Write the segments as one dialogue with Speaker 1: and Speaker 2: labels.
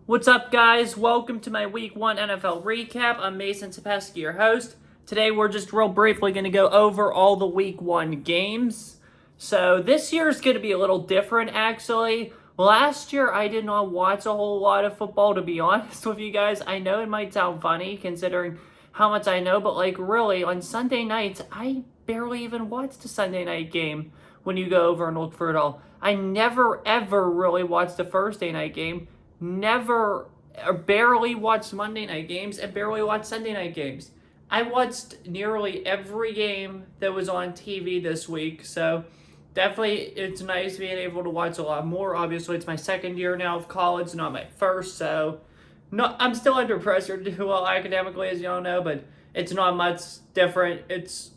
Speaker 1: What's up, guys? Welcome to my Week 1 NFL recap. I'm Mason Sapesky, your host. Today, we're just real briefly going to go over all the Week 1 games. So, this year is going to be a little different, actually. Last year, I did not watch a whole lot of football, to be honest with you guys. I know it might sound funny, considering how much I know, but, really, on Sunday nights, I barely even watched a Sunday night game when you go over and look for it all. I never, ever really watched a Thursday night game. Never or barely watched Monday night games and barely watched Sunday night games. I watched nearly every game that was on TV this week, so definitely it's nice being able to watch a lot more. Obviously, it's my second year now of college, not my first, so I'm still under pressure to do well academically, as y'all know, but it's not much different. It's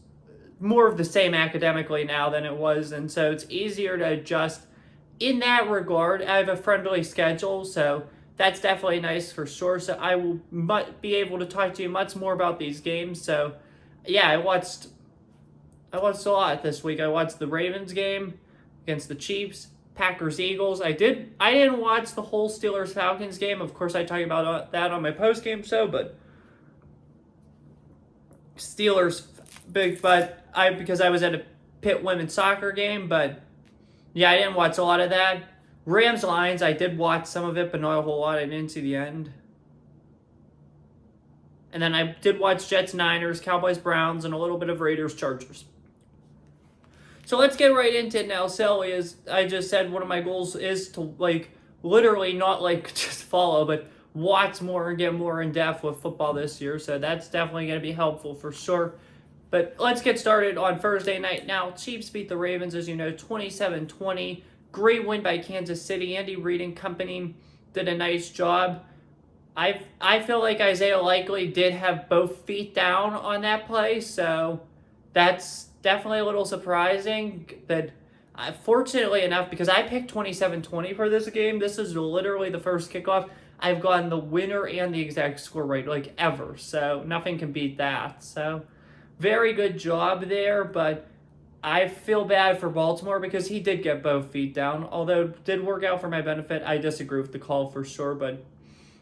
Speaker 1: more of the same academically now than it was, and so it's easier to adjust in that regard. I have a friendly schedule, so that's definitely nice for sure. So I will be able to talk to you much more about these games. So yeah, I watched a lot this week. I watched the Ravens game against the Chiefs, Packers Eagles. I didn't watch the whole Steelers Falcons game. Of course, I talk about that on my post game show, but Steelers big. But because I was at a Pitt women's soccer game, but yeah, I didn't watch a lot of that. Rams Lions, I did watch some of it, but not a whole lot. I didn't see the end. And then I did watch Jets Niners, Cowboys Browns, and a little bit of Raiders Chargers. So let's get right into it now. Silly, as I just said, one of my goals is to literally not just follow, but watch more and get more in depth with football this year. So that's definitely going to be helpful for sure. But let's get started on Thursday night. Now, Chiefs beat the Ravens, as you know, 27-20. Great win by Kansas City. Andy Reid and company did a nice job. I feel like Isaiah Likely did have both feet down on that play, so that's definitely a little surprising. But fortunately enough, because I picked 27-20 for this game, this is literally the first kickoff I've gotten the winner and the exact score right, ever. So nothing can beat that. So very good job there, but I feel bad for Baltimore because he did get both feet down. Although it did work out for my benefit, I disagree with the call for sure. But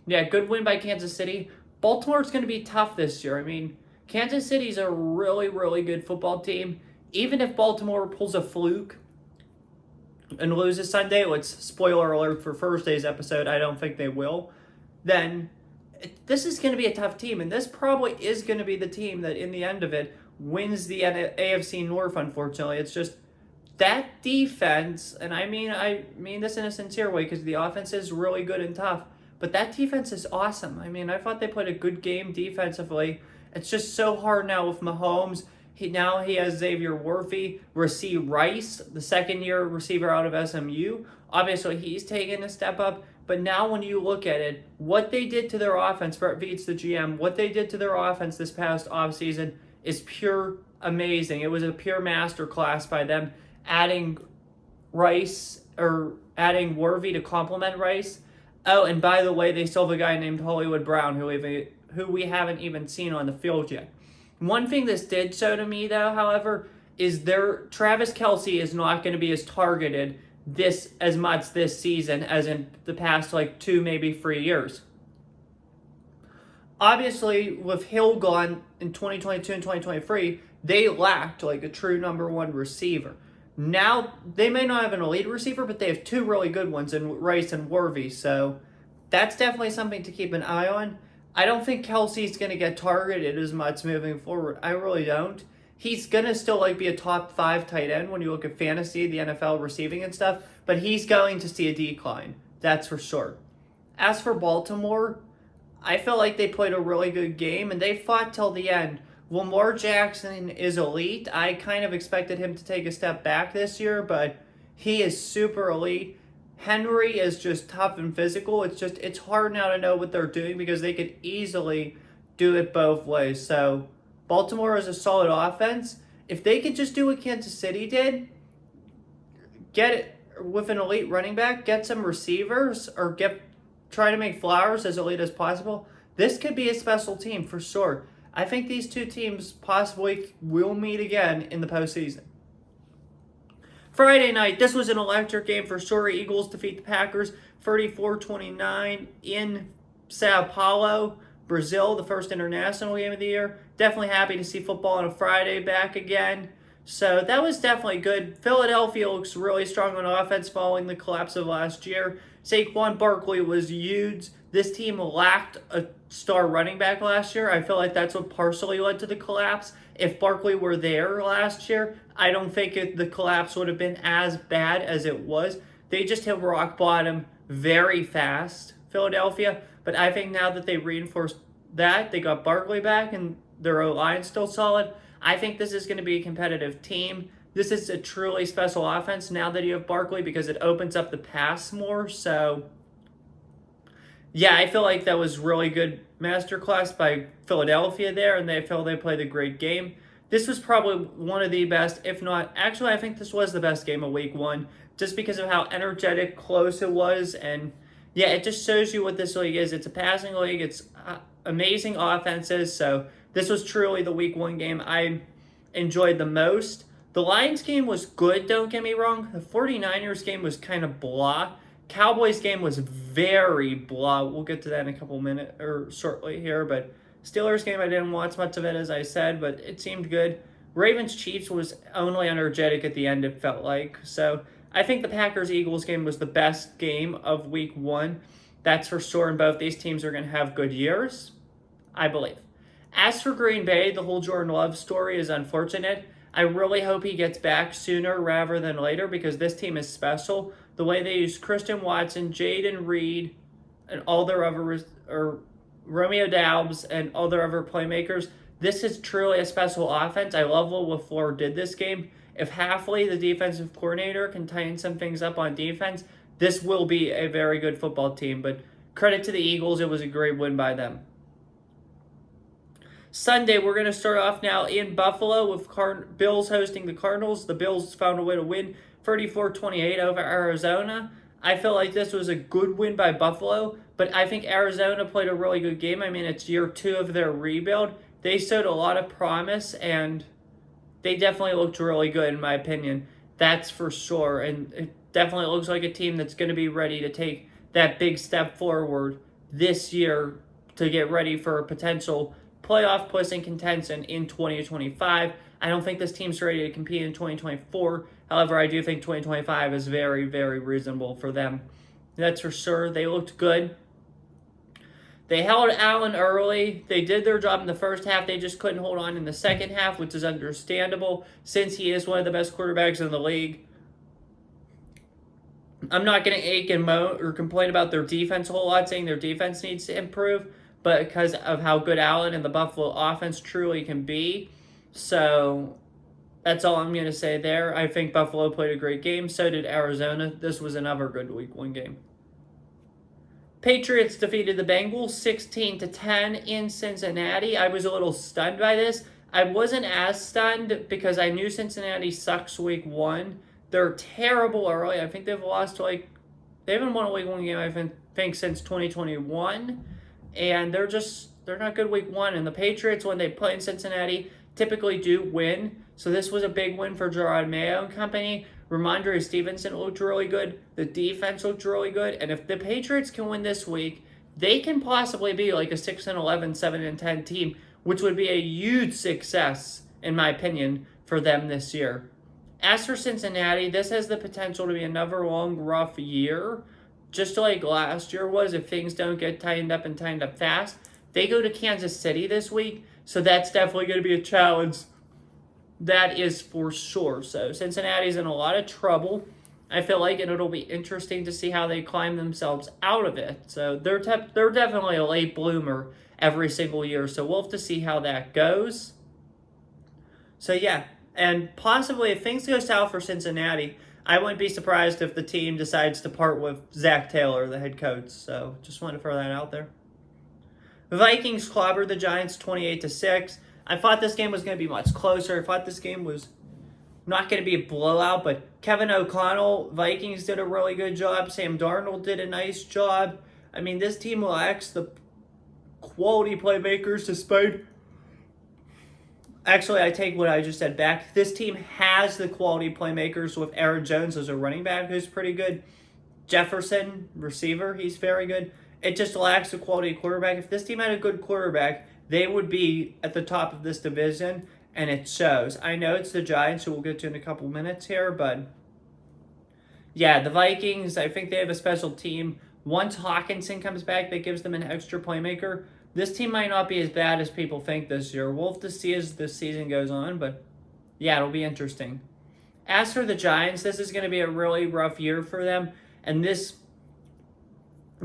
Speaker 1: yeah, good win by Kansas City. Baltimore's going to be tough this year. I mean, Kansas City's a really, really good football team. Even if Baltimore pulls a fluke and loses Sunday, which, spoiler alert for Thursday's episode, I don't think they will, then this is going to be a tough team, and this probably is going to be the team that, in the end of it, wins the AFC North, unfortunately. It's just that defense, and I mean this in a sincere way because the offense is really good and tough, but that defense is awesome. I mean, I thought they played a good game defensively. It's just so hard now with Mahomes. He has Xavier Worthy, Rashee Rice, the second-year receiver out of SMU. Obviously, he's taken a step up. But now when you look at it, what they did to their offense, Brett Veach, the GM, what they did to their offense this past offseason is pure amazing. It was a pure masterclass by them adding Rice or adding Worthy to complement Rice. Oh, and by the way, they still have a guy named Hollywood Brown who we haven't even seen on the field yet. One thing this did show to me, though, however, is Travis Kelce is not going to be as targeted as much this season as in the past 2, maybe 3 years. Obviously, with Hill gone in 2022 and 2023, they lacked a true number one receiver. Now, they may not have an elite receiver, but they have two really good ones in Rice and Worthy, so that's definitely something to keep an eye on. I don't think Kelce's going to get targeted as much moving forward. I really don't. He's going to still be a top 5 tight end when you look at fantasy, the NFL receiving and stuff, but he's going to see a decline. That's for sure. As for Baltimore, I feel like they played a really good game and they fought till the end. Lamar Jackson is elite. I kind of expected him to take a step back this year, but he is super elite. Henry is just tough and physical. It's hard now to know what they're doing because they could easily do it both ways. So Baltimore is a solid offense. If they could just do what Kansas City did, get it with an elite running back, get some receivers, or try to make Flowers as elite as possible, this could be a special team for sure. I think these two teams possibly will meet again in the postseason. Friday night, this was an electric game for sure. Eagles defeat the Packers 34-29 in Sao Paulo, Brazil, the first international game of the year. Definitely happy to see football on a Friday back again. So that was definitely good. Philadelphia looks really strong on offense following the collapse of last year. Saquon Barkley was huge. This team lacked a star running back last year. I feel like that's what partially led to the collapse. If Barkley were there last year, I don't think the collapse would have been as bad as it was. They just hit rock bottom very fast, Philadelphia. But I think now that they reinforced that, they got Barkley back and their O-line's still solid, I think this is going to be a competitive team. This is a truly special offense now that you have Barkley because it opens up the pass more. So, yeah, I feel like that was really good masterclass by Philadelphia there, and they feel they played a great game. This was probably one of the best, if not, actually, I think this was the best game of week 1, just because of how energetic, close it was, and yeah, it just shows you what this league is. It's a passing league. It's amazing offenses, so this was truly the week 1 game I enjoyed the most. The Lions game was good, don't get me wrong. The 49ers game was kind of blah. Cowboys game was very blah. We'll get to that in a couple minutes or shortly here, but Steelers game I didn't watch much of it, as I said, but it seemed good. Ravens Chiefs was only energetic at the end, it felt like. So I think the Packers Eagles game was the best game of week 1. That's for sure, and both these teams are going to have good years, I believe. As for Green Bay, the whole Jordan Love story is unfortunate. I really hope he gets back sooner rather than later because this team is special. The way they use Christian Watson, Jaden Reed, and all their other, or Romeo Doubs and all their other playmakers, this is truly a special offense. I love what LaFleur did this game. If Hafley, the defensive coordinator, can tighten some things up on defense, this will be a very good football team. But credit to the Eagles, it was a great win by them. Sunday, we're going to start off now in Buffalo with Bills hosting the Cardinals. The Bills found a way to win 34-28 over Arizona. I feel like this was a good win by Buffalo, but I think Arizona played a really good game. I mean, it's year 2 of their rebuild. They showed a lot of promise, and they definitely looked really good, in my opinion. That's for sure, and it definitely looks like a team that's going to be ready to take that big step forward this year to get ready for a potential playoff push and contention in 2025. I don't think this team's ready to compete in 2024. However, I do think 2025 is very, very reasonable for them. That's for sure. They looked good. They held Allen early. They did their job in the first half. They just couldn't hold on in the second half, which is understandable since he is one of the best quarterbacks in the league. I'm not going to ache and moan or complain about their defense a whole lot, saying their defense needs to improve, but because of how good Allen and the Buffalo offense truly can be. So that's all I'm going to say there. I think Buffalo played a great game. So did Arizona. This was another good week 1 game. Patriots defeated the Bengals 16-10 in Cincinnati. I was a little stunned by this. I wasn't as stunned because I knew Cincinnati sucks week 1. They're terrible early. I think they've lost they haven't won a week 1 game, I think, since 2021. And they're not good week 1. And the Patriots, when they play in Cincinnati, typically do win. So this was a big win for Gerard Mayo and company. Ramondre Stevenson looked really good. The defense looked really good. And if the Patriots can win this week, they can possibly be like a 6-11, 7-10 team, which would be a huge success, in my opinion, for them this year. As for Cincinnati, this has the potential to be another long, rough year, just like last year was if things don't get tightened up and tightened up fast. They go to Kansas City this week, so that's definitely going to be a challenge. That is for sure. So Cincinnati's in a lot of trouble, I feel like, and it'll be interesting to see how they climb themselves out of it. So they're definitely a late bloomer every single year, so we'll have to see how that goes. So yeah, and possibly if things go south for Cincinnati, I wouldn't be surprised if the team decides to part with Zach Taylor, the head coach. So just want to throw that out there. The Vikings clobbered the Giants 28-6. I thought this game was going to be much closer. I thought this game was not going to be a blowout, but Kevin O'Connell, Vikings did a really good job. Sam Darnold did a nice job. I mean, this team lacks the quality playmakers despite Actually, I take what I just said back. This team has the quality playmakers with Aaron Jones as a running back who's pretty good. Jefferson, receiver, he's very good. It just lacks a quality quarterback. If this team had a good quarterback, they would be at the top of this division, and it shows. I know it's the Giants, who we'll get to in a couple minutes here, but yeah, the Vikings, I think they have a special team. Once Hawkinson comes back, that gives them an extra playmaker. This team might not be as bad as people think this year. We'll have to see as this season goes on, but yeah, it'll be interesting. As for the Giants, this is going to be a really rough year for them. And this,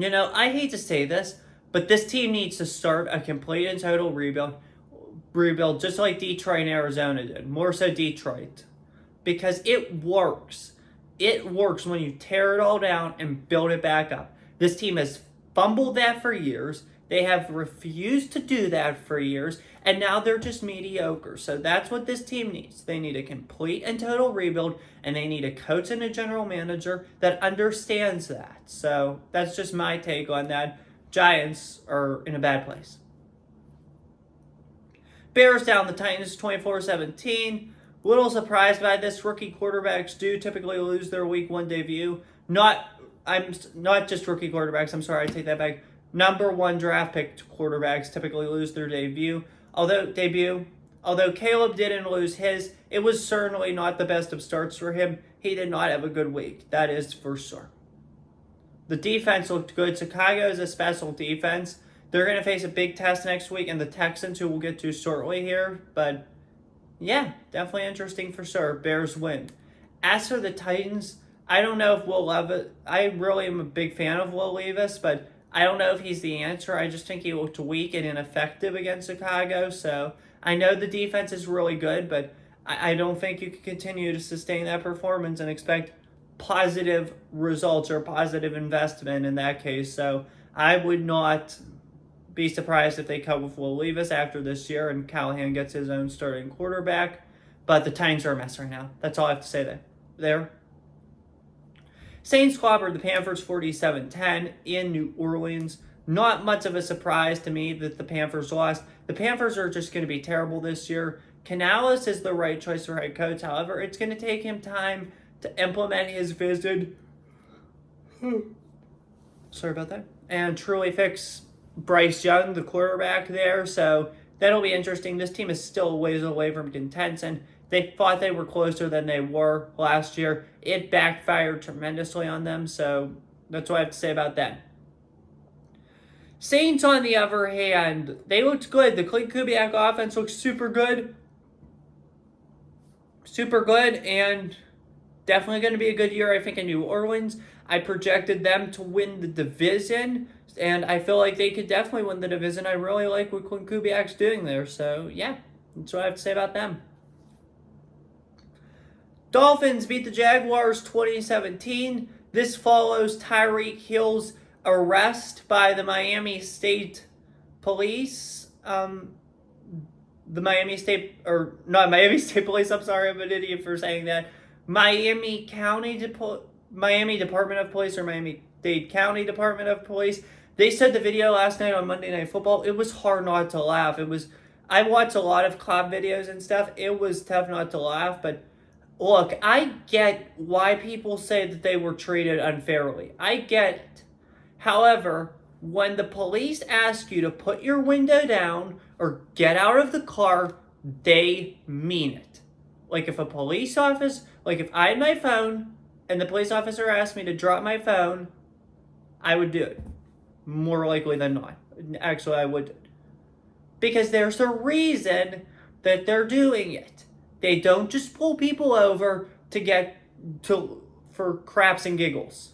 Speaker 1: I hate to say this, but this team needs to start a complete and total rebuild just like Detroit and Arizona did. More so Detroit. Because it works. It works when you tear it all down and build it back up. This team has fumbled that for years. They have refused to do that for years, and now they're just mediocre. So that's what this team needs. They need a complete and total rebuild, and they need a coach and a general manager that understands that. So that's just my take on that. Giants are in a bad place. Bears down the Titans 24-17. Little surprised by this. Rookie quarterbacks do typically lose their week one debut. Not just rookie quarterbacks. I'm sorry, I take that back. Number one draft pick quarterbacks typically lose their debut. Although Caleb didn't lose his, it was certainly not the best of starts for him. He did not have a good week. That is for sure. The defense looked good. Chicago is a special defense. They're going to face a big test next week, and the Texans, who we'll get to shortly here. But yeah, definitely interesting for sure. Bears win. As for the Titans, I don't know if Will Levis. I really am a big fan of Will Levis, but I don't know if he's the answer. I just think he looked weak and ineffective against Chicago. So I know the defense is really good, but I don't think you can continue to sustain that performance and expect positive results or positive investment in that case. So I would not be surprised if they cut with Will Levis after this year and Callahan gets his own starting quarterback. But the Titans are a mess right now. That's all I have to say there. Saints clobbered the Panthers 47-10 in New Orleans. Not much of a surprise to me that the Panthers lost. The Panthers are just going to be terrible this year. Canales is the right choice for head coach. However, it's going to take him time to implement his vision. Sorry about that. And truly fix Bryce Young, the quarterback there. So that'll be interesting. This team is still a ways away from contention. They thought they were closer than they were last year. It backfired tremendously on them, so that's what I have to say about that. Saints, on the other hand, they looked good. The Clint Kubiak offense looks super good. Super good, and definitely going to be a good year, I think, in New Orleans. I projected them to win the division, and I feel like they could definitely win the division. I really like what Clint Kubiak's doing there, so yeah, that's what I have to say about them. Dolphins beat the Jaguars 2017. This follows Tyreek Hill's arrest by the Miami State Police. Not Miami State Police, I'm sorry, I'm an idiot for saying that. Miami Department of Police or Miami-Dade County Department of Police. They said the video last night on Monday Night Football, it was hard not to laugh. I watch a lot of club videos and stuff. It was tough not to laugh, but look, I get why people say that they were treated unfairly. I get it. However, when the police ask you to put your window down or get out of the car, they mean it. Like if I had my phone and the police officer asked me to drop my phone, I would do it. More likely than not. Actually, I would. Because there's a reason that they're doing it. They don't just pull people over for craps and giggles.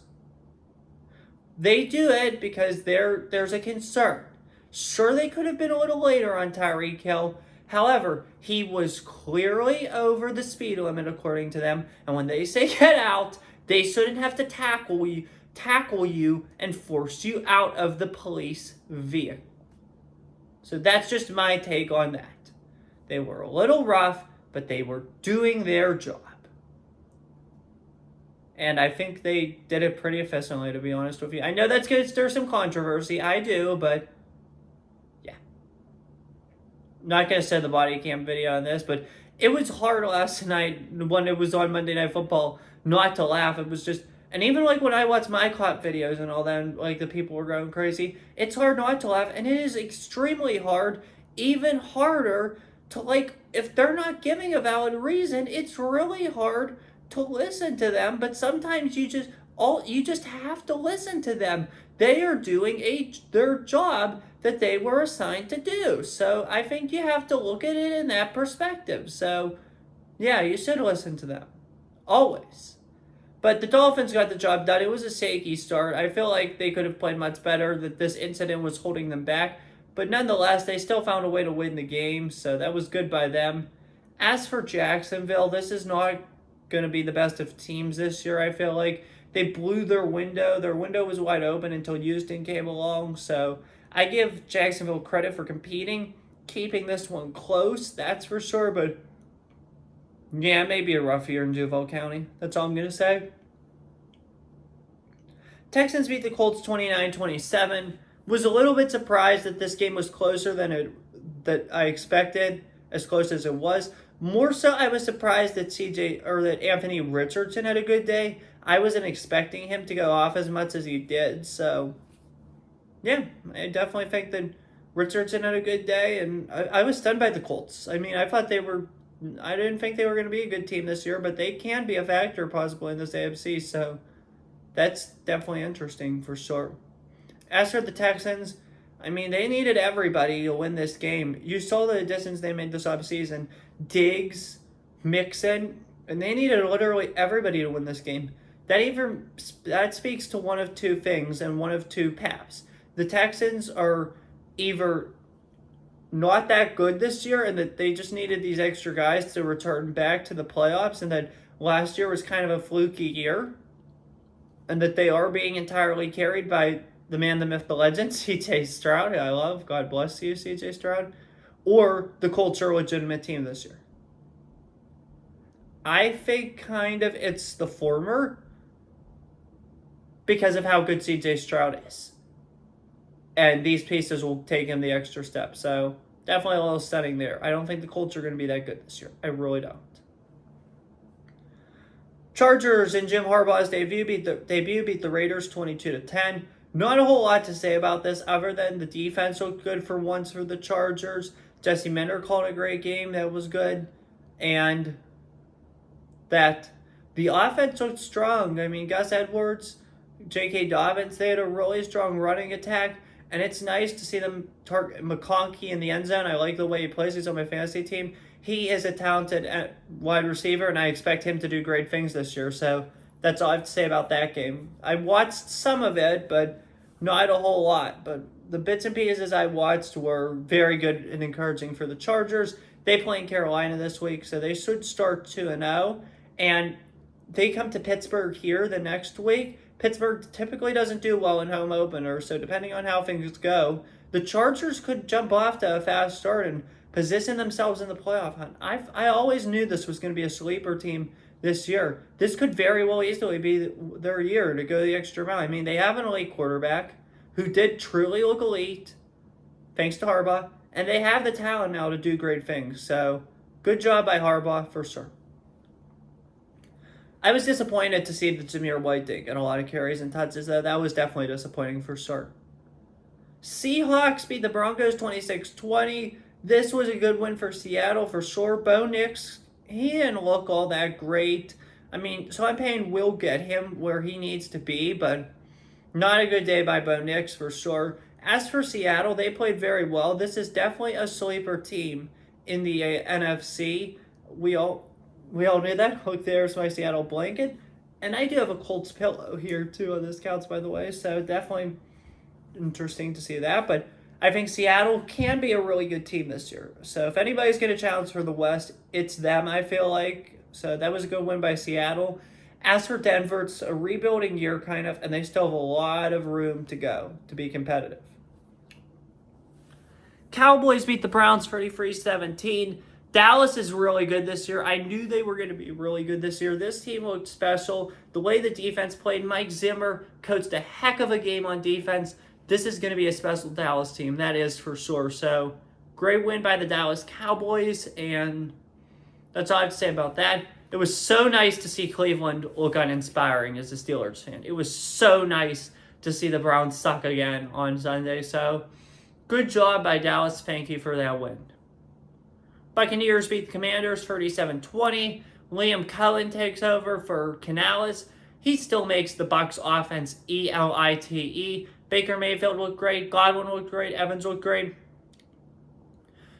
Speaker 1: They do it because there's a concern. Sure, they could have been a little later on Tyreek Hill. However, he was clearly over the speed limit according to them. And when they say get out, they shouldn't have to tackle you and force you out of the police vehicle. So that's just my take on that. They were a little rough, but they were doing their job. And I think they did it pretty efficiently, to be honest with you. I know that's going to stir some controversy. I do, but yeah. not going to send the body cam video on this, but it was hard last night when it was on Monday Night Football not to laugh. It was just, and even like when I watch my cop videos and all that, and like the people were going crazy, it's hard not to laugh, and it is extremely hard, even harder to like, if they're not giving a valid reason, it's really hard to listen to them. But sometimes you just have to listen to them. They are doing their job that they were assigned to do. So I think you have to look at it in that perspective. So yeah, you should listen to them. Always. But the Dolphins got the job done. It was a shaky start. I feel like they could have played much better, that this incident was holding them back. But nonetheless, they still found a way to win the game, so that was good by them. As for Jacksonville, this is not going to be the best of teams this year, I feel like. They blew their window. Their window was wide open until Houston came along, so I give Jacksonville credit for competing, keeping this one close, that's for sure, but yeah, it may be a rough year in Duval County. That's all I'm going to say. Texans beat the Colts 29-27. Was a little bit surprised that this game was closer than that I expected, as close as it was. More so, I was surprised that that Anthony Richardson had a good day. I wasn't expecting him to go off as much as he did, so yeah, I definitely think that Richardson had a good day, and I was stunned by the Colts. I mean, I didn't think they were going to be a good team this year, but they can be a factor possibly in this AFC, so that's definitely interesting for sure. As for the Texans, I mean, they needed everybody to win this game. You saw the additions they made this offseason. Diggs, Mixon, and they needed literally everybody to win this game. That speaks to one of two things and one of two paths. The Texans are either not that good this year and that they just needed these extra guys to return back to the playoffs, and that last year was kind of a fluky year, and that they are being entirely carried by the man, the myth, the legend, C.J. Stroud, who I love. God bless you, C.J. Stroud. Or the Colts are a legitimate team this year. I think kind of it's the former because of how good C.J. Stroud is. And these pieces will take him the extra step. So definitely a little stunning there. I don't think the Colts are going to be that good this year. I really don't. Chargers in Jim Harbaugh's debut beat the Raiders 22-10. Not a whole lot to say about this other than the defense looked good for once for the Chargers. Jesse Minter called a great game. That was good. And that the offense looked strong. I mean, Gus Edwards, J.K. Dobbins, they had a really strong running attack. And it's nice to see them target McConkey in the end zone. I like the way he plays. He's on my fantasy team. He is a talented wide receiver, and I expect him to do great things this year. So that's all I have to say about that game. I watched some of it, but not a whole lot. But the bits and pieces I watched were very good and encouraging for the Chargers. They play in Carolina this week, so they should start 2-0. And they come to Pittsburgh here the next week. Pittsburgh typically doesn't do well in home openers, so depending on how things go, the Chargers could jump off to a fast start and position themselves in the playoff hunt. I always knew this was going to be a sleeper team this year. This could very well easily be their year to go the extra mile. I mean, they have an elite quarterback who did truly look elite, thanks to Harbaugh, and they have the talent now to do great things. So, good job by Harbaugh for sure. I was disappointed to see the Zamir White didn't get a lot of carries and touches, though. That was definitely disappointing for sure. Seahawks beat the Broncos 26-20. This was a good win for Seattle for sure. Bo Nix, he didn't look all that great. I mean, so I'm paying will get him where he needs to be, but not a good day by Bo Nix for sure. As for Seattle, they played very well. This is definitely a sleeper team in the NFC. We all knew that. Look, there's my Seattle blanket. And I do have a Colts pillow here, too, on this couch, by the way. So definitely interesting to see that. But I think Seattle can be a really good team this year. So if anybody's going to challenge for the West, it's them, I feel like. So that was a good win by Seattle. As for Denver, it's a rebuilding year, kind of, and they still have a lot of room to go to be competitive. Cowboys beat the Browns 33-17. Dallas is really good this year. I knew they were going to be really good this year. This team looked special. The way the defense played, Mike Zimmer coached a heck of a game on defense. This is going to be a special Dallas team, that is for sure. So, Great win by the Dallas Cowboys, and that's all I have to say about that. It was so nice to see Cleveland look uninspiring as a Steelers fan. It was so nice to see the Browns suck again on Sunday. So, good job by Dallas. Thank you for that win. Buccaneers beat the Commanders 37-20. Liam Cullen takes over for Canales. He still makes the Bucs offense elite. Baker Mayfield looked great. Godwin looked great. Evans looked great.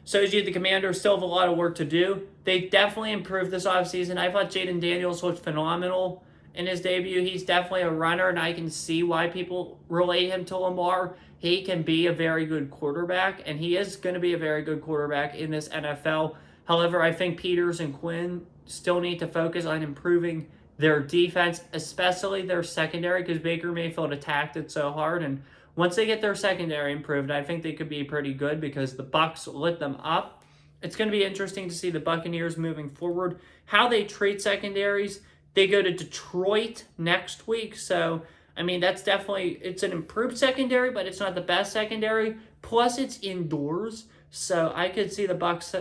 Speaker 1: So as the Commanders still have a lot of work to do. They definitely improved this offseason. I thought Jaden Daniels looked phenomenal in his debut. He's definitely a runner, and I can see why people relate him to Lamar. He can be a very good quarterback, and he is going to be a very good quarterback in this NFL. However, I think Peters and Quinn still need to focus on improving their defense, especially their secondary, because Baker Mayfield attacked it so hard. And once they get their secondary improved, I think they could be pretty good because the Bucs lit them up. It's going to be interesting to see the Buccaneers moving forward, how they treat secondaries. They go to Detroit next week, so I mean that's definitely, it's an improved secondary, but it's not the best secondary. Plus, it's indoors, so I could see the Bucs,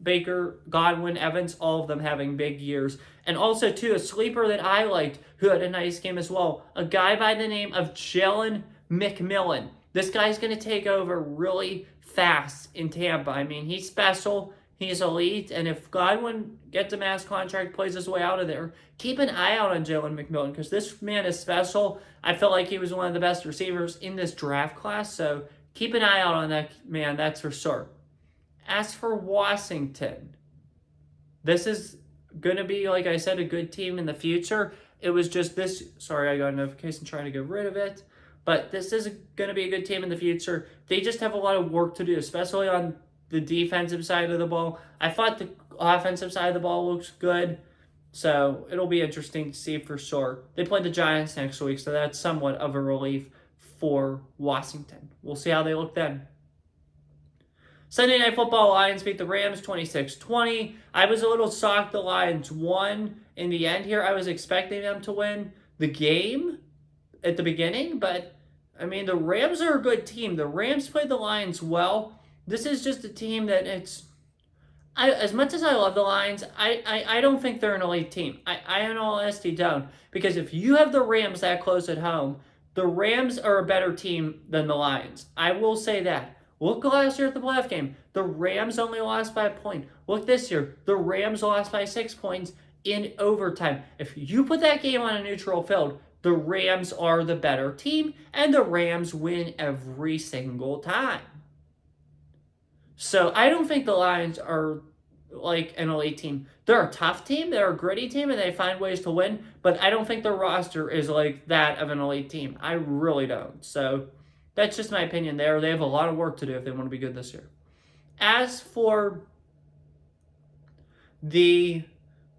Speaker 1: Baker, Godwin, Evans, all of them having big years. And also, too, a sleeper that I liked who had a nice game as well, a guy by the name of Jalen McMillan. This guy's going to take over really fast in Tampa. I mean, he's special, he's elite, and if Godwin gets a max contract, plays his way out of there, keep an eye out on Jalen McMillan because this man is special. I felt like he was one of the best receivers in this draft class, so keep an eye out on that man, that's for sure. As for Washington, this is going to be, like I said, a good team in the future. It was just this, sorry, I got a notification trying to get rid of it. But this is going to be a good team in the future. They just have a lot of work to do, especially on the defensive side of the ball. I thought the offensive side of the ball looks good. So it'll be interesting to see for sure. They play the Giants next week, so that's somewhat of a relief for Washington. We'll see how they look then. Sunday Night Football, Lions beat the Rams 26-20. I was a little shocked the Lions won in the end here. I was expecting them to win the game at the beginning, but I mean, the Rams are a good team. The Rams played the Lions well. This is just a team that as much as I love the Lions, I don't think they're an elite team. I in all honesty don't. Because if you have the Rams that close at home, the Rams are a better team than the Lions. I will say that. Look last year at the playoff game. The Rams only lost by a point. Look this year. The Rams lost by 6 points in overtime. If you put that game on a neutral field, the Rams are the better team, and the Rams win every single time. So I don't think the Lions are like an elite team. They're a tough team, they're a gritty team, and they find ways to win, but I don't think their roster is like that of an elite team. I really don't. So that's just my opinion there. They have a lot of work to do if they want to be good this year. As for the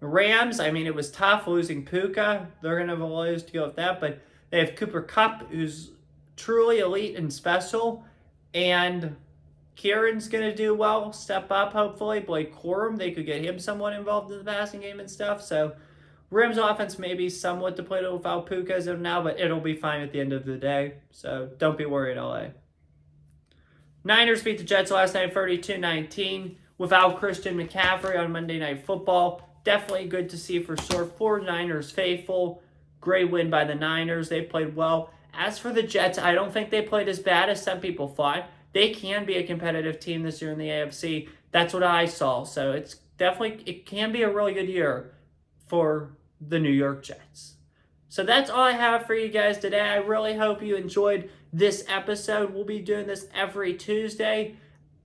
Speaker 1: Rams, I mean, it was tough losing Puka. They're going to have a ways to go with that, but they have Cooper Kupp, who's truly elite and special, and Kieran's going to do well, step up, hopefully. Blake Corum, they could get him somewhat involved in the passing game and stuff, so Rams offense may be somewhat depleted without Puka as of now, but it'll be fine at the end of the day, so don't be worried, LA. Niners beat the Jets last night 32-19 without Christian McCaffrey on Monday Night Football. Definitely good to see for sure. 49ers faithful. Great win by the Niners. They played well. As for the Jets, I don't think they played as bad as some people thought. They can be a competitive team this year in the AFC. That's what I saw. So it can be a really good year for the New York Jets. So that's all I have for you guys today. I really hope you enjoyed this episode. We'll be doing this every Tuesday.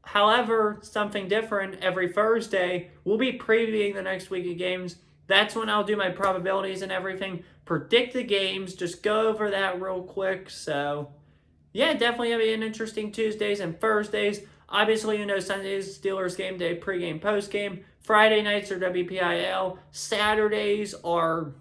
Speaker 1: However, something different every Thursday. We'll be previewing the next week of games. That's when I'll do my probabilities and everything. Predict the games. Just go over that real quick. So, yeah, definitely going to be an interesting Tuesdays and Thursdays. Obviously, Sundays, Steelers game day, pregame, postgame. Friday nights are WPIL. Saturdays are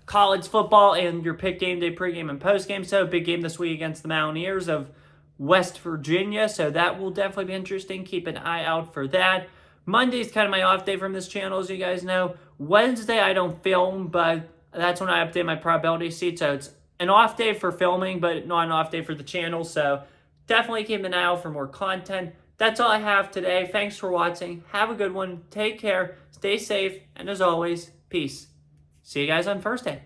Speaker 1: college football and your pick game day, pregame, and postgame. So, big game this week against the Mountaineers of West Virginia. So, that will definitely be interesting. Keep an eye out for that. Monday's kind of my off day from this channel, as you guys know. Wednesday, I don't film, but that's when I update my probability sheet. So, it's an off day for filming, but not an off day for the channel. So, definitely keep an eye out for more content. that's all I have today. Thanks for watching. Have a good one. Take care. Stay safe. And as always, peace. See you guys on Thursday.